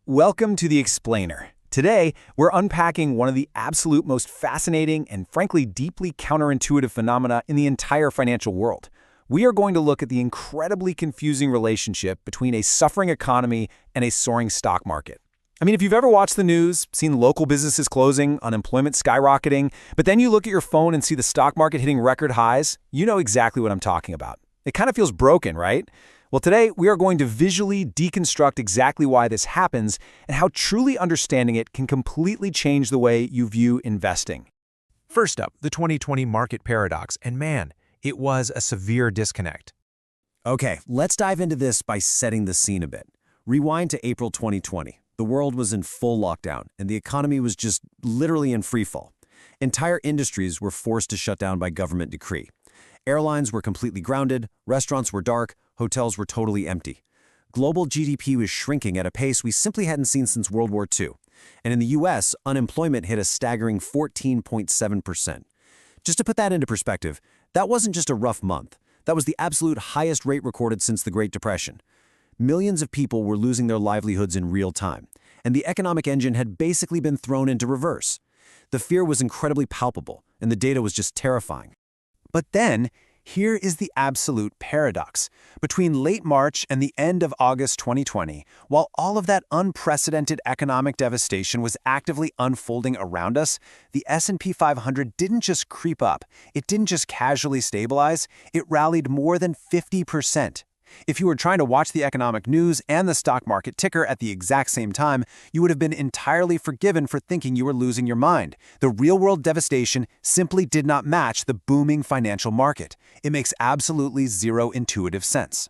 Welcome to The Explainer. Today, we're unpacking one of the absolute most fascinating and frankly deeply counterintuitive phenomena in the entire financial world. We are going to look at the incredibly confusing relationship between a suffering economy and a soaring stock market. I mean, if you've ever watched the news, seen local businesses closing, unemployment skyrocketing, but then you look at your phone and see the stock market hitting record highs, you know exactly what I'm talking about. It kind of feels broken, right? Well, today we are going to visually deconstruct exactly why this happens and how truly understanding it can completely change the way you view investing. First up, the 2020 market paradox, and man, it was a severe disconnect. Okay, let's dive into this by setting the scene a bit. Rewind to April 2020. The world was in full lockdown, and the economy was just literally in freefall. Entire industries were forced to shut down by government decree. Airlines were completely grounded, restaurants were dark, hotels were totally empty. Global GDP was shrinking at a pace we simply hadn't seen since World War II. And in the US, unemployment hit a staggering 14.7%. Just to put that into perspective, that wasn't just a rough month. That was the absolute highest rate recorded since the Great Depression. Millions of people were losing their livelihoods in real time, and the economic engine had basically been thrown into reverse. The fear was incredibly palpable, and the data was just terrifying. But then, here is the absolute paradox. Between late March and the end of August 2020, while all of that unprecedented economic devastation was actively unfolding around us, the S&P 500 didn't just creep up. It didn't just casually stabilize. It rallied more than 50%. If you were trying to watch the economic news and the stock market ticker at the exact same time, you would have been entirely forgiven for thinking you were losing your mind. The real-world devastation simply did not match the booming financial market. It makes absolutely zero intuitive sense.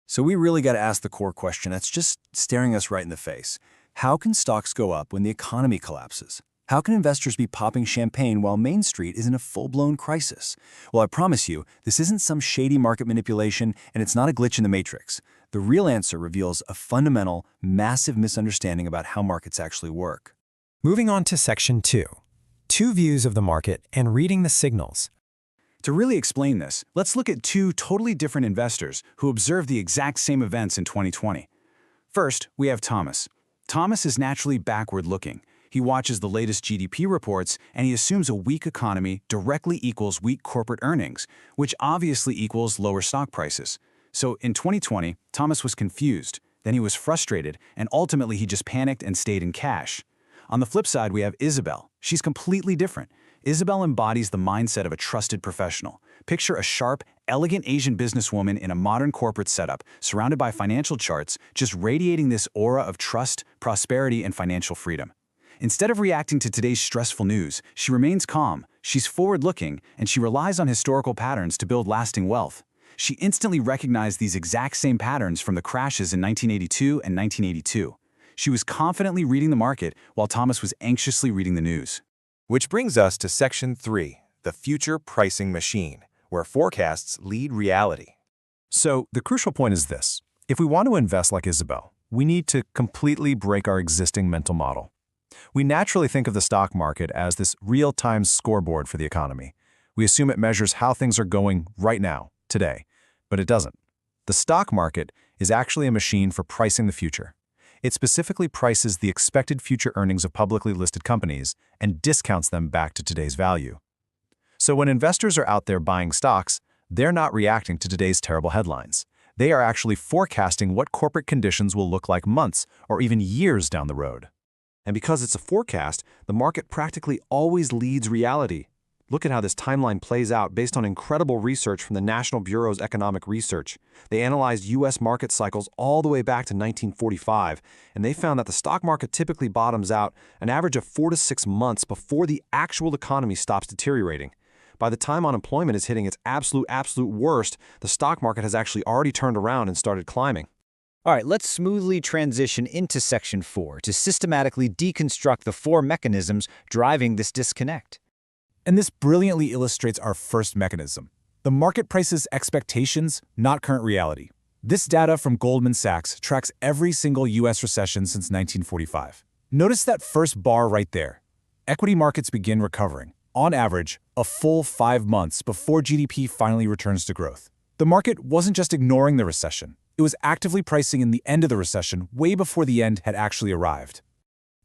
So we really got to ask the core question that's just staring us right in the face. How can stocks go up when the economy collapses? How can investors be popping champagne while Main Street is in a full-blown crisis? Well, I promise you, this isn't some shady market manipulation, and it's not a glitch in the matrix. The real answer reveals a fundamental, massive misunderstanding about how markets actually work. Moving on to Section 2. Two views of the market and reading the signals. To really explain this, let's look at two totally different investors who observed the exact same events in 2020. First, we have Thomas. Thomas is naturally backward-looking. He watches the latest GDP reports, and he assumes a weak economy directly equals weak corporate earnings, which obviously equals lower stock prices. So in 2020, Thomas was confused, then he was frustrated, and ultimately he just panicked and stayed in cash. On the flip side, we have Isabel. She's completely different. Isabel embodies the mindset of a trusted professional. Picture a sharp, elegant Asian businesswoman in a modern corporate setup, surrounded by financial charts, just radiating this aura of trust, prosperity, and financial freedom. Instead of reacting to today's stressful news, she remains calm, she's forward-looking, and she relies on historical patterns to build lasting wealth. She instantly recognized these exact same patterns from the crashes in 1982 and 1982. She was confidently reading the market while Thomas was anxiously reading the news. Which brings us to Section 3, the future pricing machine, where forecasts lead reality. So, the crucial point is this. If we want to invest like Isabel, we need to completely break our existing mental model. We naturally think of the stock market as this real-time scoreboard for the economy. We assume it measures how things are going right now, today, but it doesn't. The stock market is actually a machine for pricing the future. It specifically prices the expected future earnings of publicly listed companies and discounts them back to today's value. So when investors are out there buying stocks, they're not reacting to today's terrible headlines. They are actually forecasting what corporate conditions will look like months or even years down the road. And because it's a forecast, the market practically always leads reality. Look at how this timeline plays out based on incredible research from the National Bureau's Economic Research. They analyzed U.S. market cycles all the way back to 1945, and they found that the stock market typically bottoms out an average of 4 to 6 months before the actual economy stops deteriorating. By the time unemployment is hitting its absolute worst, the stock market has actually already turned around and started climbing. All right, let's smoothly transition into Section 4 to systematically deconstruct the four mechanisms driving this disconnect. And this brilliantly illustrates our first mechanism. The market prices expectations, not current reality. This data from Goldman Sachs tracks every single U.S. recession since 1945. Notice that first bar right there. Equity markets begin recovering, on average, a full 5 months before GDP finally returns to growth. The market wasn't just ignoring the recession. It was actively pricing in the end of the recession way before the end had actually arrived.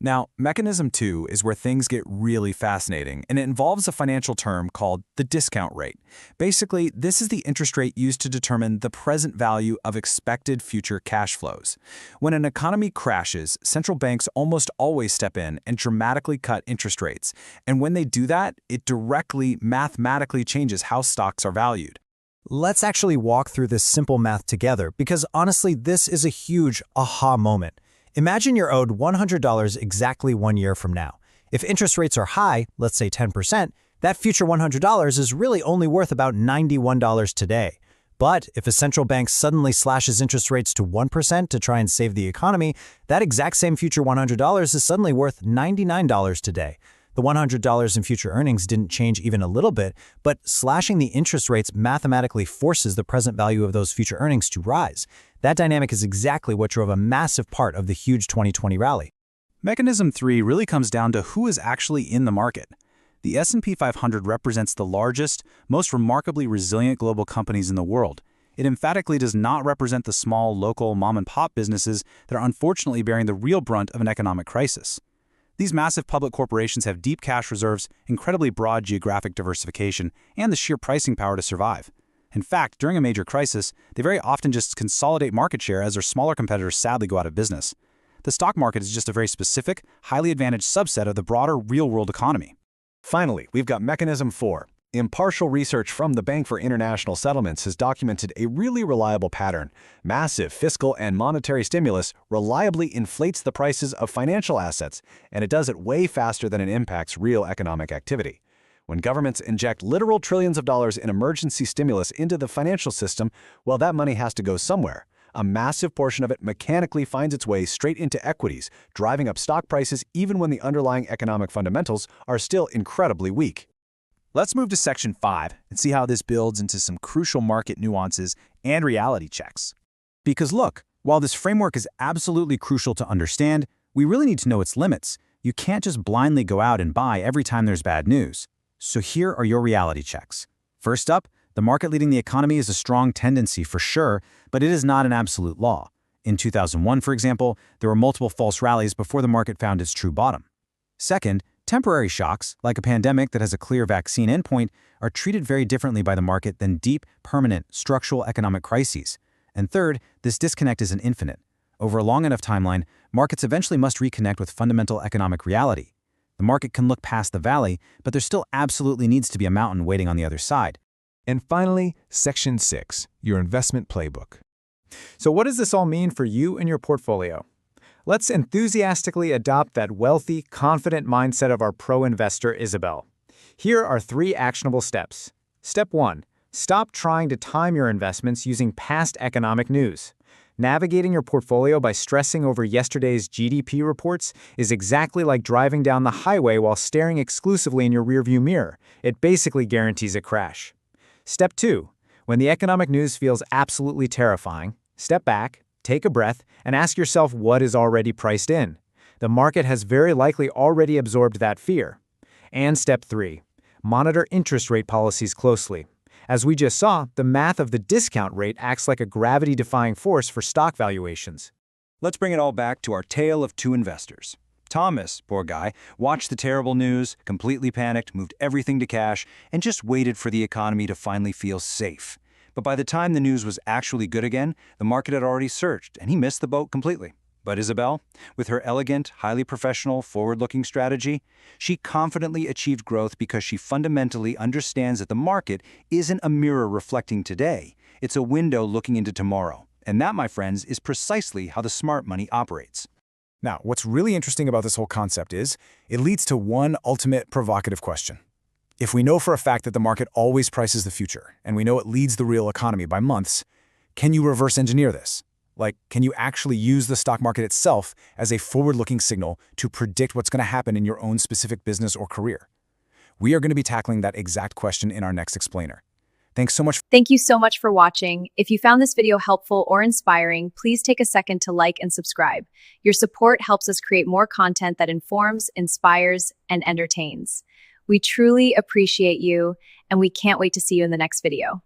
Now, mechanism 2 is where things get really fascinating, and it involves a financial term called the discount rate. Basically, this is the interest rate used to determine the present value of expected future cash flows. When an economy crashes, central banks almost always step in and dramatically cut interest rates. And when they do that, it directly, mathematically changes how stocks are valued. Let's actually walk through this simple math together, because honestly, this is a huge aha moment. Imagine you're owed $100 exactly 1 year from now. If interest rates are high, let's say 10%, that future $100 is really only worth about $91 today. But if a central bank suddenly slashes interest rates to 1% to try and save the economy, that exact same future $100 is suddenly worth $99 today. The $100 in future earnings didn't change even a little bit, but slashing the interest rates mathematically forces the present value of those future earnings to rise. That dynamic is exactly what drove a massive part of the huge 2020 rally. Mechanism 3 really comes down to who is actually in the market. The S&P 500 represents the largest, most remarkably resilient global companies in the world. It emphatically does not represent the small, local, mom-and-pop businesses that are unfortunately bearing the real brunt of an economic crisis. These massive public corporations have deep cash reserves, incredibly broad geographic diversification, and the sheer pricing power to survive. In fact, during a major crisis, they very often just consolidate market share as their smaller competitors sadly go out of business. The stock market is just a very specific, highly advantaged subset of the broader real-world economy. Finally, we've got mechanism 4. Impartial research from the Bank for International Settlements has documented a really reliable pattern. Massive fiscal and monetary stimulus reliably inflates the prices of financial assets, and it does it way faster than it impacts real economic activity. When governments inject literal trillions of dollars in emergency stimulus into the financial system, well, that money has to go somewhere. A massive portion of it mechanically finds its way straight into equities, driving up stock prices even when the underlying economic fundamentals are still incredibly weak. Let's move to Section 5 and see how this builds into some crucial market nuances and reality checks. Because look, while this framework is absolutely crucial to understand, we really need to know its limits. You can't just blindly go out and buy every time there's bad news. So here are your reality checks. First up, the market leading the economy is a strong tendency for sure, but it is not an absolute law. In 2001, for example, there were multiple false rallies before the market found its true bottom. Second, temporary shocks, like a pandemic that has a clear vaccine endpoint, are treated very differently by the market than deep, permanent, structural economic crises. And third, this disconnect isn't infinite. Over a long enough timeline, markets eventually must reconnect with fundamental economic reality. The market can look past the valley, but there still absolutely needs to be a mountain waiting on the other side. And finally, Section 6, your investment playbook. So what does this all mean for you and your portfolio? Let's enthusiastically adopt that wealthy, confident mindset of our pro-investor Isabel. Here are 3 actionable steps. Step 1. Stop trying to time your investments using past economic news. Navigating your portfolio by stressing over yesterday's GDP reports is exactly like driving down the highway while staring exclusively in your rearview mirror. It basically guarantees a crash. Step 2. When the economic news feels absolutely terrifying, step back, take a breath, and ask yourself what is already priced in. The market has very likely already absorbed that fear. And step 3. Monitor interest rate policies closely. As we just saw, the math of the discount rate acts like a gravity-defying force for stock valuations. Let's bring it all back to our tale of 2 investors. Thomas, poor guy, watched the terrible news, completely panicked, moved everything to cash, and just waited for the economy to finally feel safe. But by the time the news was actually good again, the market had already surged, and he missed the boat completely. But Isabel, with her elegant, highly professional, forward-looking strategy, she confidently achieved growth because she fundamentally understands that the market isn't a mirror reflecting today. It's a window looking into tomorrow. And that, my friends, is precisely how the smart money operates. Now, what's really interesting about this whole concept is it leads to one ultimate provocative question. If we know for a fact that the market always prices the future, and we know it leads the real economy by months, can you reverse engineer this? Like, can you actually use the stock market itself as a forward-looking signal to predict what's going to happen in your own specific business or career? We are going to be tackling that exact question in our next explainer. Thanks so much. Thank you so much for watching. If you found this video helpful or inspiring, please take a second to like and subscribe. Your support helps us create more content that informs, inspires, and entertains. We truly appreciate you, and we can't wait to see you in the next video.